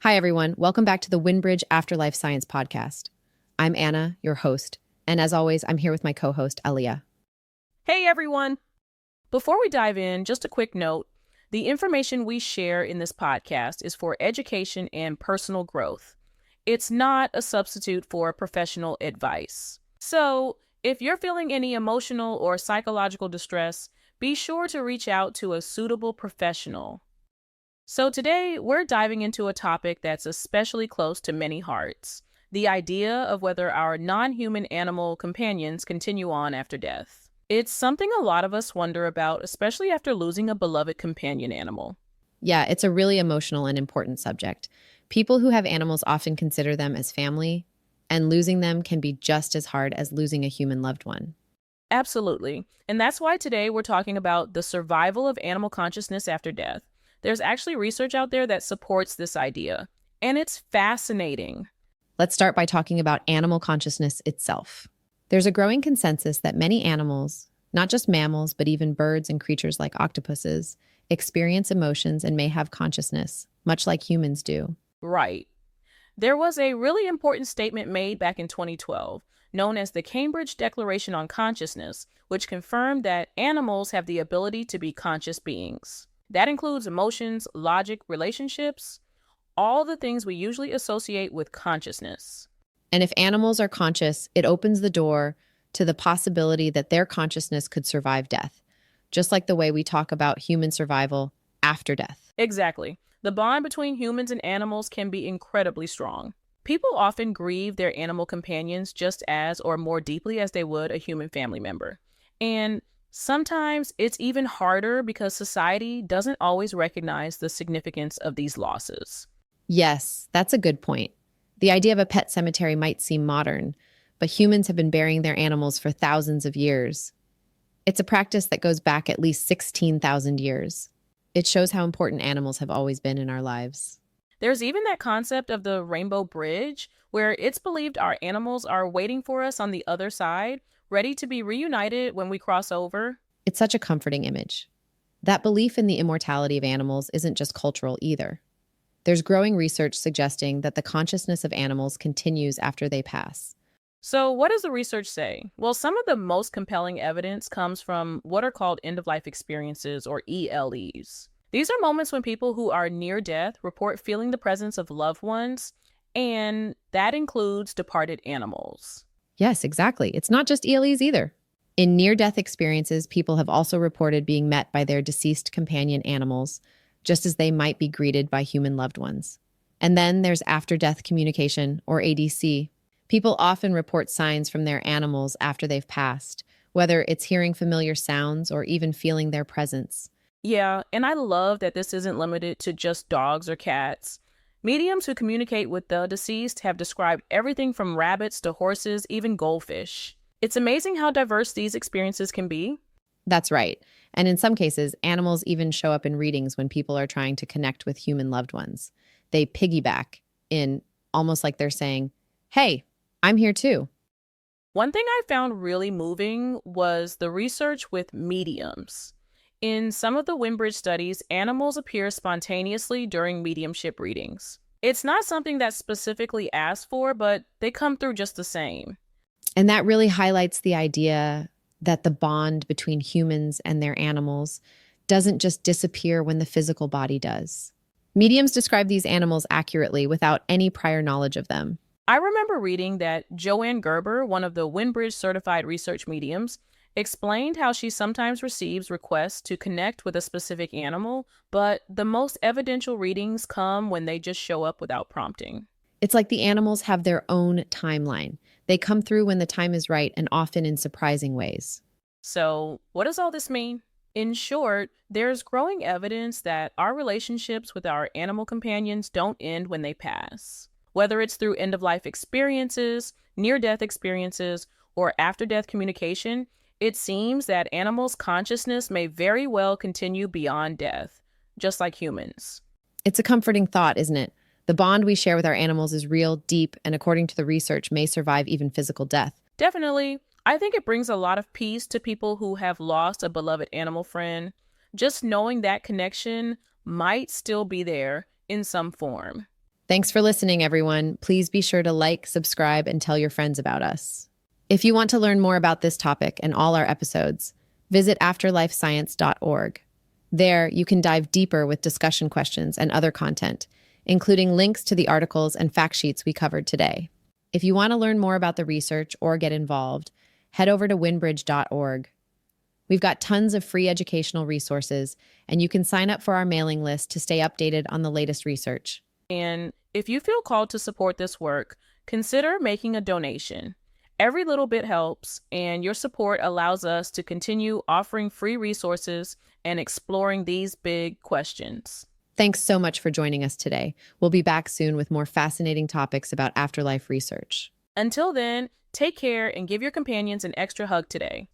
Hi, everyone. Welcome back to the Windbridge Afterlife Science Podcast. I'm Anna, your host, and as always, I'm here with my co-host, Aliyah. Hey, everyone. Before we dive in, just a quick note. The information we share in this podcast is for education and personal growth. It's not a substitute for professional advice. So, if you're feeling any emotional or psychological distress, be sure to reach out to a suitable professional. So today, we're diving into a topic that's especially close to many hearts, the idea of whether our non-human animal companions continue on after death. It's something a lot of us wonder about, especially after losing a beloved companion animal. Yeah, it's a really emotional and important subject. People who have animals often consider them as family, and losing them can be just as hard as losing a human loved one. Absolutely. And that's why today we're talking about the survival of animal consciousness after death. There's actually research out there that supports this idea, and it's fascinating. Let's start by talking about animal consciousness itself. There's a growing consensus that many animals, not just mammals, but even birds and creatures like octopuses, experience emotions and may have consciousness, much like humans do. Right. There was a really important statement made back in 2012, known as the Cambridge Declaration on Consciousness, which confirmed that animals have the ability to be conscious beings. That includes emotions, logic, relationships, all the things we usually associate with consciousness. And if animals are conscious, it opens the door to the possibility that their consciousness could survive death, just like the way we talk about human survival after death. Exactly. The bond between humans and animals can be incredibly strong. People often grieve their animal companions just as or more deeply as they would a human family member. And sometimes it's even harder because society doesn't always recognize the significance of these losses. Yes, that's a good point. The idea of a pet cemetery might seem modern, but humans have been burying their animals for thousands of years. It's a practice that goes back at least 16,000 years. It shows how important animals have always been in our lives. There's even that concept of the rainbow bridge, where it's believed our animals are waiting for us on the other side, ready to be reunited when we cross over. It's such a comforting image. That belief in the immortality of animals isn't just cultural either. There's growing research suggesting that the consciousness of animals continues after they pass. So what does the research say? Well, some of the most compelling evidence comes from what are called end-of-life experiences, or ELEs. These are moments when people who are near death report feeling the presence of loved ones, and that includes departed animals. Yes, exactly. It's not just ELEs either. In near-death experiences, people have also reported being met by their deceased companion animals, just as they might be greeted by human loved ones. And then there's after-death communication, or ADC. People often report signs from their animals after they've passed, whether it's hearing familiar sounds or even feeling their presence. Yeah, and I love that this isn't limited to just dogs or cats. Mediums who communicate with the deceased have described everything from rabbits to horses, even goldfish. It's amazing how diverse these experiences can be. That's right. And in some cases, animals even show up in readings when people are trying to connect with human loved ones. They piggyback in, almost like they're saying, "Hey, I'm here too." One thing I found really moving was the research with mediums. In some of the Windbridge studies, animals appear spontaneously during mediumship readings. It's not something that's specifically asked for, but they come through just the same. And that really highlights the idea that the bond between humans and their animals doesn't just disappear when the physical body does. Mediums describe these animals accurately without any prior knowledge of them. I remember reading that Joanne Gerber, one of the Windbridge certified research mediums, explained how she sometimes receives requests to connect with a specific animal, but the most evidential readings come when they just show up without prompting. It's like the animals have their own timeline. They come through when the time is right and often in surprising ways. So, what does all this mean? In short, there's growing evidence that our relationships with our animal companions don't end when they pass. Whether it's through end-of-life experiences, near-death experiences, or after-death communication, it seems that animals' consciousness may very well continue beyond death, just like humans. It's a comforting thought, isn't it? The bond we share with our animals is real, deep, and according to the research, may survive even physical death. Definitely. I think it brings a lot of peace to people who have lost a beloved animal friend. Just knowing that connection might still be there in some form. Thanks for listening, everyone. Please be sure to like, subscribe, and tell your friends about us. If you want to learn more about this topic and all our episodes, visit afterlifescience.org. There, you can dive deeper with discussion questions and other content, including links to the articles and fact sheets we covered today. If you want to learn more about the research or get involved, head over to windbridge.org. We've got tons of free educational resources, and you can sign up for our mailing list to stay updated on the latest research. And if you feel called to support this work, consider making a donation. Every little bit helps, and your support allows us to continue offering free resources and exploring these big questions. Thanks so much for joining us today. We'll be back soon with more fascinating topics about afterlife research. Until then, take care and give your companions an extra hug today.